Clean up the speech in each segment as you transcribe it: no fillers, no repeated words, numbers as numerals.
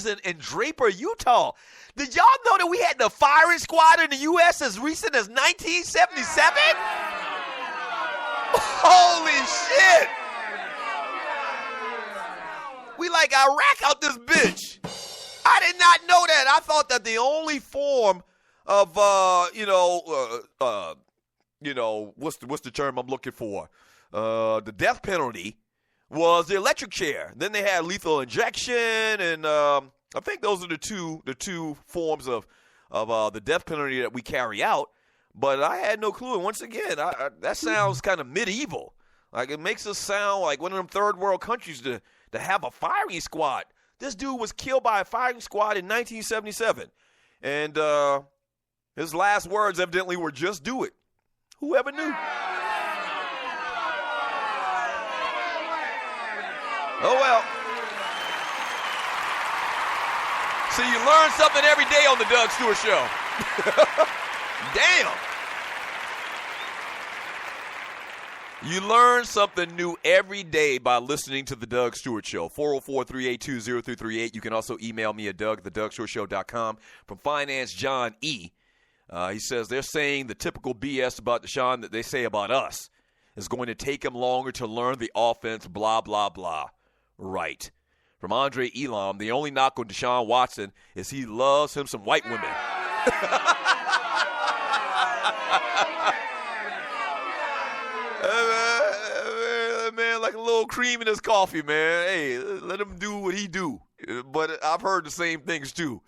headquarters in Draper, Utah. Did y'all know that we had the firing squad in the U.S. as recent as 1977? Holy shit! We like Iraq out this bitch. I did not know that. I thought that the only form of, what's the term I'm looking for? The death penalty was the electric chair. Then they had lethal injection, and I think those are the two forms of the death penalty that we carry out. But I had no clue. And once again, that sounds kind of medieval. Like, it makes us sound like one of them third world countries to have a firing squad. This dude was killed by a firing squad in 1977. And his last words evidently were, "Just do it." Whoever knew? Oh, well. So you learn something every day on the Doug Stewart Show. Damn. You learn something new every day by listening to the Doug Stewart Show. 404-382-0338. You can also email me at doug@thedougstewartshow.com. From Finance John E. He says they're saying the typical BS about Deshaun that they say about us is going to take him longer to learn the offense, blah, blah, blah. Right. From Andre Elam, the only knock on Deshaun Watson is he loves him some white women. Man, like a little cream in his coffee, man. Hey, let him do what he do. But I've heard the same things, too.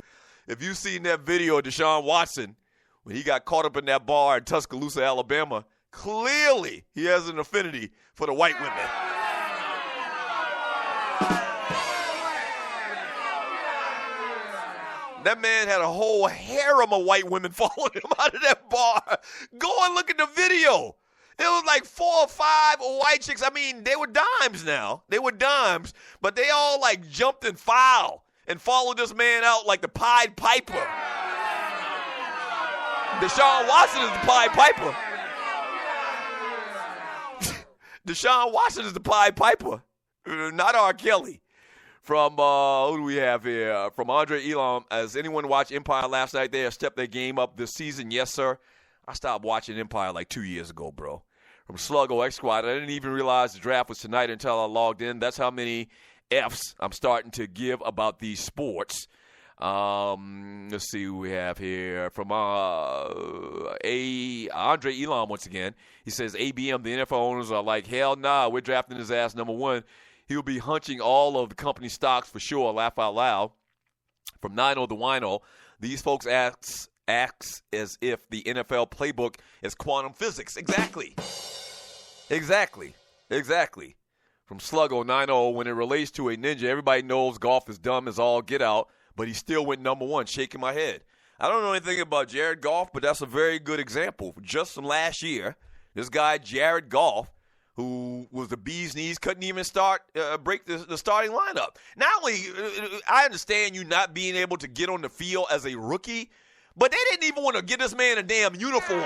If you've seen that video of Deshaun Watson when he got caught up in that bar in Tuscaloosa, Alabama, clearly he has an affinity for the white women. That man had a whole harem of white women following him out of that bar. Go and look at the video. It was like 4 or 5 white chicks. I mean, they were dimes now. They were dimes, but they all like jumped in file and followed this man out like the Pied Piper. Deshaun Watson is the Pied Piper. Deshaun Watson is the Pied Piper, not R. Kelly. From, who do we have here? From Andre Elam. Has anyone watched Empire last night? They have stepped their game up this season. Yes, sir. I stopped watching Empire like 2 years ago, bro. From Sluggo X Squad. I didn't even realize the draft was tonight until I logged in. That's how many F's I'm starting to give about these sports. Let's see who we have here. From Andre Elam once again. He says, ABM, the NFL owners are like, hell nah, we're drafting his ass number 1. He'll be hunching all of the company stocks for sure. Laugh out loud. From Nino the Wino, these folks acts as if the NFL playbook is quantum physics. Exactly. From Sluggo 90, when it relates to a ninja, everybody knows golf is dumb as all get out, but he still went number 1, shaking my head. I don't know anything about Jared Goff, but that's a very good example. Just from last year, this guy, Jared Goff, who was the bee's knees, couldn't even break the starting lineup. Not only, I understand you not being able to get on the field as a rookie, but they didn't even want to get this man a damn uniform.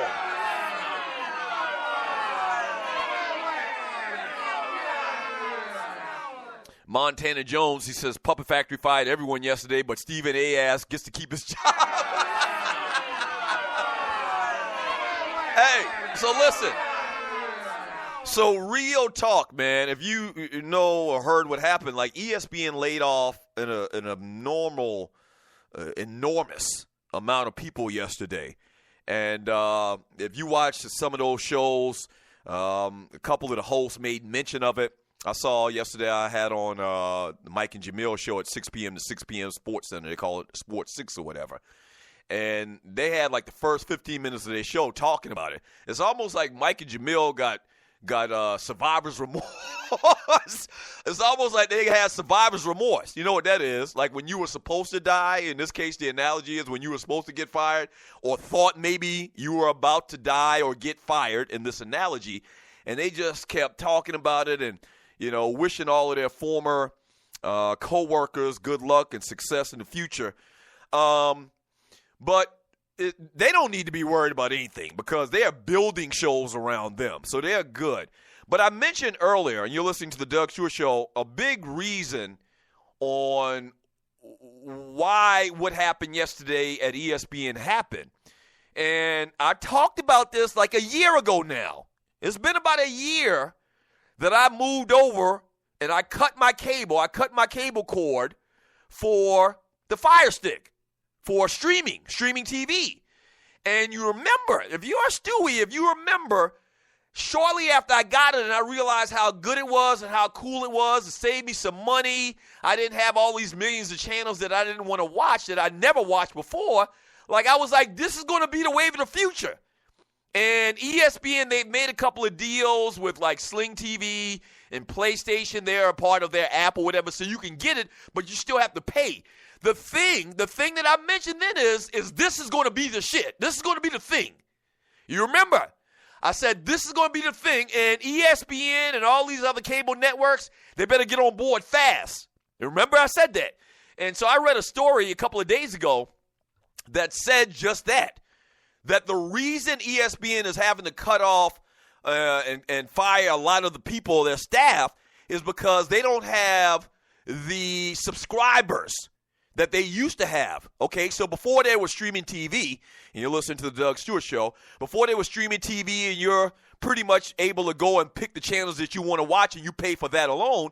Montana Jones, he says, Puppet Factory fired everyone yesterday, but Stephen A. ass gets to keep his job. Hey, so listen. So real talk, man, if you know or heard what happened, like ESPN laid off an abnormal, enormous amount of people yesterday. And if you watch some of those shows, a couple of the hosts made mention of it. I saw yesterday I had on the Mike and Jamil show at 6 p.m. to 6 p.m. Sports Center. They call it Sports 6 or whatever. And they had like the first 15 minutes of their show talking about it. It's almost like Mike and Jamil got survivor's remorse. It's almost like they had survivor's remorse. You know what that is? Like when you were supposed to die. In this case, the analogy is when you were supposed to get fired or thought maybe you were about to die or get fired in this analogy. And they just kept talking about it and, you know, wishing all of their former co-workers good luck and success in the future. But they don't need to be worried about anything because they are building shows around them. So they're good. But I mentioned earlier, and you're listening to the Doug Stewart Show, a big reason on why what happened yesterday at ESPN happened. And I talked about this like a year ago now. It's been about a year that I moved over and I cut my cable. I cut my cable cord for the Fire Stick, for streaming TV. And you remember, if you are Stewie, if you remember, shortly after I got it and I realized how good it was and how cool it was, it saved me some money. I didn't have all these millions of channels that I didn't want to watch, that I never watched before. Like, I was like, this is going to be the wave of the future. And ESPN, they've made a couple of deals with like Sling TV and PlayStation. They're a part of their app or whatever, so you can get it, but you still have to pay. The thing that I mentioned then is this is going to be the shit. This is going to be the thing. You remember? I said this is going to be the thing, and ESPN and all these other cable networks, they better get on board fast. You remember I said that? And so I read a story a couple of days ago that said just that the reason ESPN is having to cut off and fire a lot of the people, their staff, is because they don't have the subscribers that they used to have. Okay, so before they were streaming TV, and you're listening to the Doug Stewart Show, before they were streaming TV and you're pretty much able to go and pick the channels that you want to watch and you pay for that alone,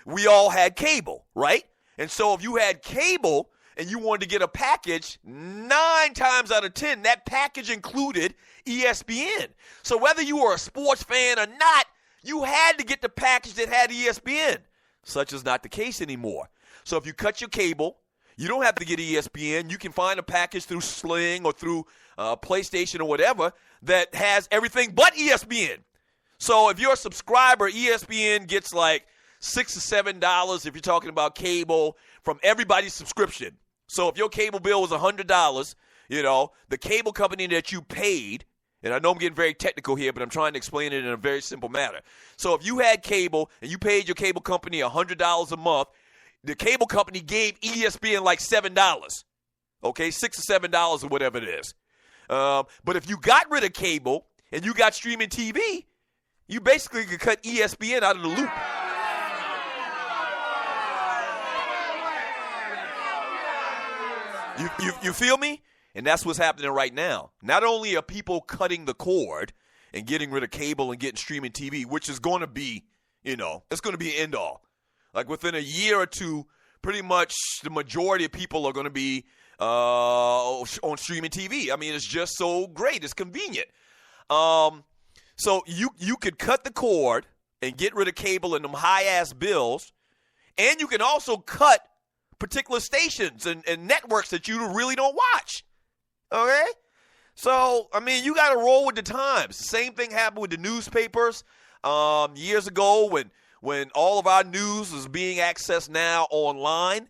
we all had cable, right? And so if you had cable and you wanted to get a package, 9 times out of 10, that package included ESPN. So whether you were a sports fan or not, you had to get the package that had ESPN. Such is not the case anymore. So if you cut your cable, you don't have to get ESPN. You can find a package through Sling or through PlayStation or whatever that has everything but ESPN. So if you're a subscriber, ESPN gets like $6 or $7 if you're talking about cable from everybody's subscription. So if your cable bill was $100, you know, the cable company that you paid, and I know I'm getting very technical here, but I'm trying to explain it in a very simple manner. So if you had cable and you paid your cable company $100 a month, the cable company gave ESPN like $7, okay, $6 or $7 or whatever it is. But if you got rid of cable and you got streaming TV, you basically could cut ESPN out of the loop. You feel me? And that's what's happening right now. Not only are people cutting the cord and getting rid of cable and getting streaming TV, which is going to be, you know, it's going to be an end all. Like within a year or two, pretty much the majority of people are going to be on streaming TV. I mean, it's just so great. It's convenient. So you could cut the cord and get rid of cable and them high-ass bills, and you can also cut particular stations and networks that you really don't watch. Okay? So, I mean, you got to roll with the times. The same thing happened with the newspapers years ago when all of our news is being accessed now online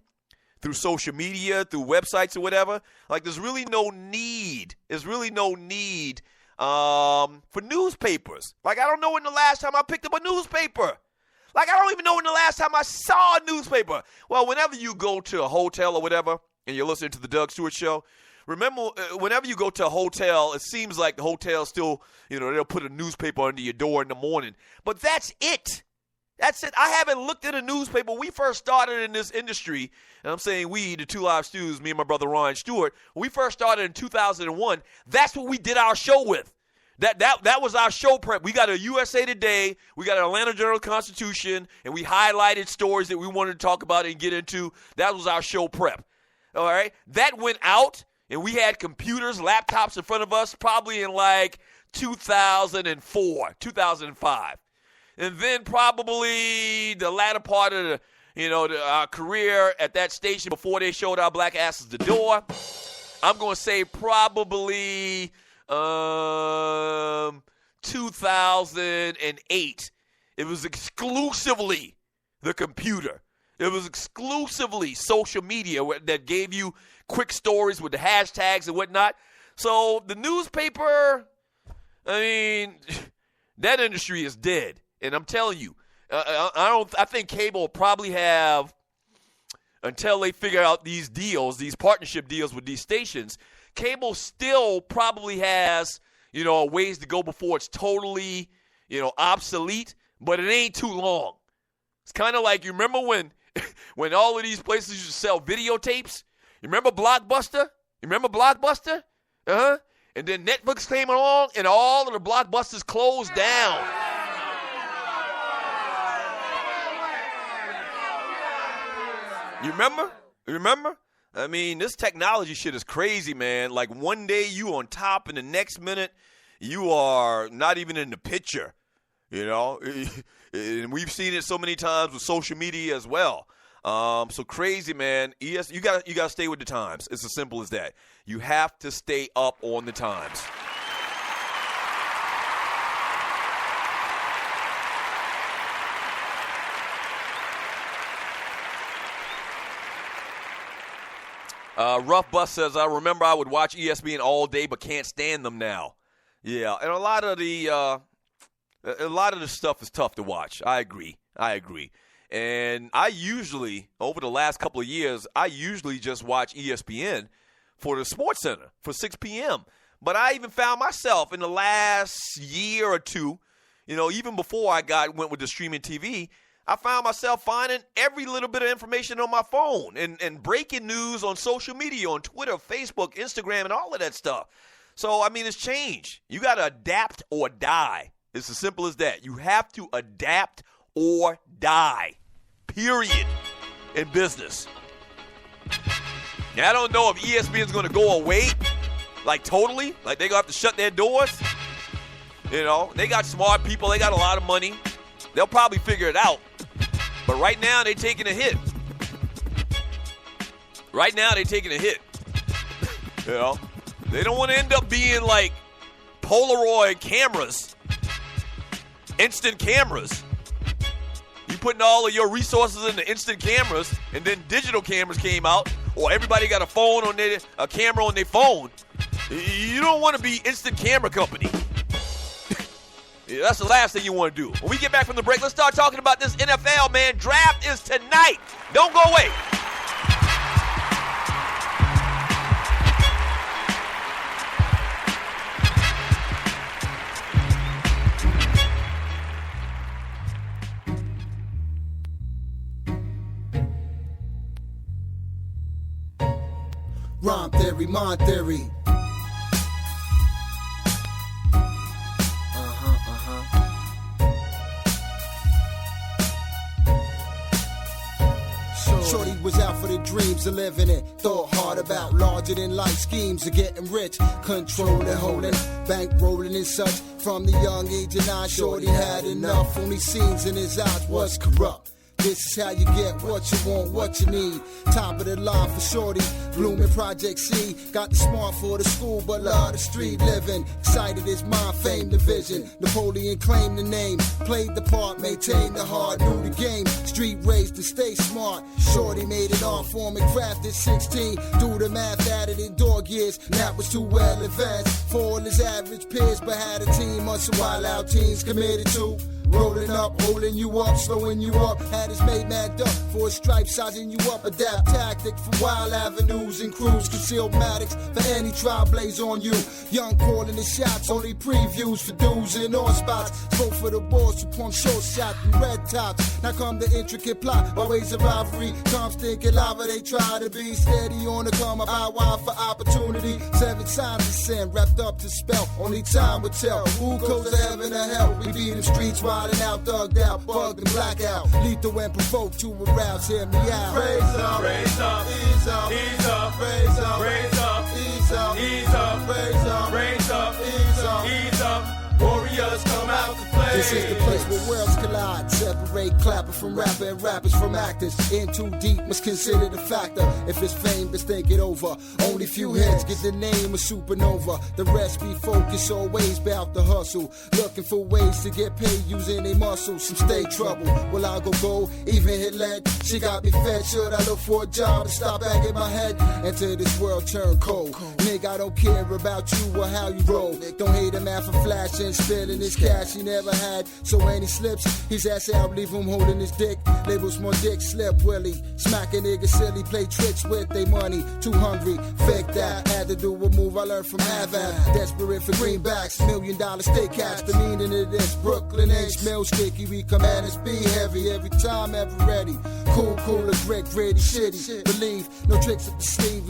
through social media, through websites or whatever. Like, there's really no need. There's really no need for newspapers. Like, I don't know when the last time I picked up a newspaper. Like, I don't even know when the last time I saw a newspaper. Well, whenever you go to a hotel or whatever and you're listening to the Doug Stewart Show, remember, whenever you go to a hotel, it seems like the hotel still, you know, they'll put a newspaper under your door in the morning. But that's it. That's it. I haven't looked at a newspaper. We first started in this industry, and I'm saying we, the Two Live Stews, me and my brother Ryan Stewart, when we first started in 2001, that's what we did our show with. That was our show prep. We got a USA Today, we got an Atlanta Journal-Constitution, and we highlighted stories that we wanted to talk about and get into. That was our show prep. All right? That went out, and we had computers, laptops in front of us probably in like 2004, 2005. And then probably the latter part of our career at that station before they showed our black asses the door, I'm going to say probably 2008. It was exclusively the computer. It was exclusively social media that gave you quick stories with the hashtags and whatnot. So the newspaper, I mean, that industry is dead. And I'm telling you, I think cable will probably have, until they figure out these deals, these partnership deals with these stations, cable still probably has, ways to go before it's totally, obsolete, but it ain't too long. It's kind of like, you remember when when all of these places used to sell videotapes. You remember Blockbuster? Uh-huh. And then Netflix came along, and all of the Blockbusters closed down. You remember? I mean, this technology shit is crazy, man. Like, one day you on top, and the next minute you are not even in the picture, you know? And we've seen it so many times with social media as well. So crazy, man. You gotta stay with the times. It's as simple as that. You have to stay up on the times. Rough Bus says, I remember I would watch ESPN all day, but can't stand them now. Yeah, and a lot of the stuff is tough to watch. I agree. And I usually, over the last couple of years, just watch ESPN for the Sports Center for 6 p.m. But I even found myself in the last year or two, you know, even before I went with the streaming TV, I found myself finding every little bit of information on my phone and breaking news on social media, on Twitter, Facebook, Instagram, and all of that stuff. So, I mean, it's changed. You got to adapt or die. It's as simple as that. You have to adapt or die, period, in business. Now, I don't know if ESPN is going to go away, like totally, like they're going to have to shut their doors. You know, they got smart people. They got a lot of money. They'll probably figure it out. But right now, they're taking a hit. You know, they don't want to end up being like Polaroid cameras, instant cameras. You putting all of your resources into instant cameras, and then digital cameras came out, or everybody got a camera on their phone. You don't want to be instant camera company. Yeah, that's the last thing you want to do. When we get back from the break, let's start talking about this NFL, man. Draft is tonight. Don't go away. Rhyme theory, mind theory. Shorty was out for the dreams of living it. Thought hard about larger than life schemes of getting rich. Controlling, holding, bank rolling and such. From the young age of 9, Shorty had enough. Only scenes in his eyes was corrupt. This is how you get what you want, what you need. Top of the line for Shorty, blooming Project C. Got the smart for the school, but love the street living. Excited his mind, fame, the vision. Napoleon claimed the name, played the part, maintained the heart, knew the game. Street raised to stay smart. Shorty made it on form and crafted 16. Do the math, added in dog years. That was too well advanced for all his average peers, but had a team of some wild out teens committed to. Rolling up, holding you up, slowing you up. Had his made mad up for a stripe, sizing you up. Adapt tactic for wild avenues and crews. Concealed matics for any trial blaze on you. Young calling the shots, only previews for dudes in all spots. Vote for the boys who pump short shot and red tops. Now come the intricate plot by ways of rivalry. Comes thinking lava, they try to be steady on the come up. High wide for opportunity. 7 signs of sin wrapped up to spell. Only time will tell who goes to heaven or hell. We beat them streets wide and out, thugged out, bugged and blackout. Lethal and provoked to arouse, hear me out. Raise up, raise up, ease up, ease up, raise up, raise up, ease up, ease up, raise up, raise up, ease up, ease up. Warriors come out to play. This is the place where worlds collide. Separate clapper from rapper and rappers from actors. In too deep must consider the factor. If it's fame, just think it over. Only few heads get the name of supernova. The rest be focused, always bout the hustle. Looking for ways to get paid using their muscles. Some stay trouble. Will I go gold? Even hit lead? She got me fed. Should I look for a job to stop bagging my head? Until this world turn cold. Nigga, I don't care about you or how you roll. Don't hate a man for flashing, spilling his cash. He never had had. So when he slips, his ass out, leave him holding his dick. Labels more dick, slip Willie. Smack a nigga silly, play tricks with they money. Too hungry, fake that. Had to do a move I learned from Havana. Desperate for greenbacks, $1 million steak cash. The meaning of this, Brooklyn H. Mill sticky. We commanders be heavy every time, ever ready. Cool, cooler, brick, gritty, shitty. Believe, no tricks up the sleeve.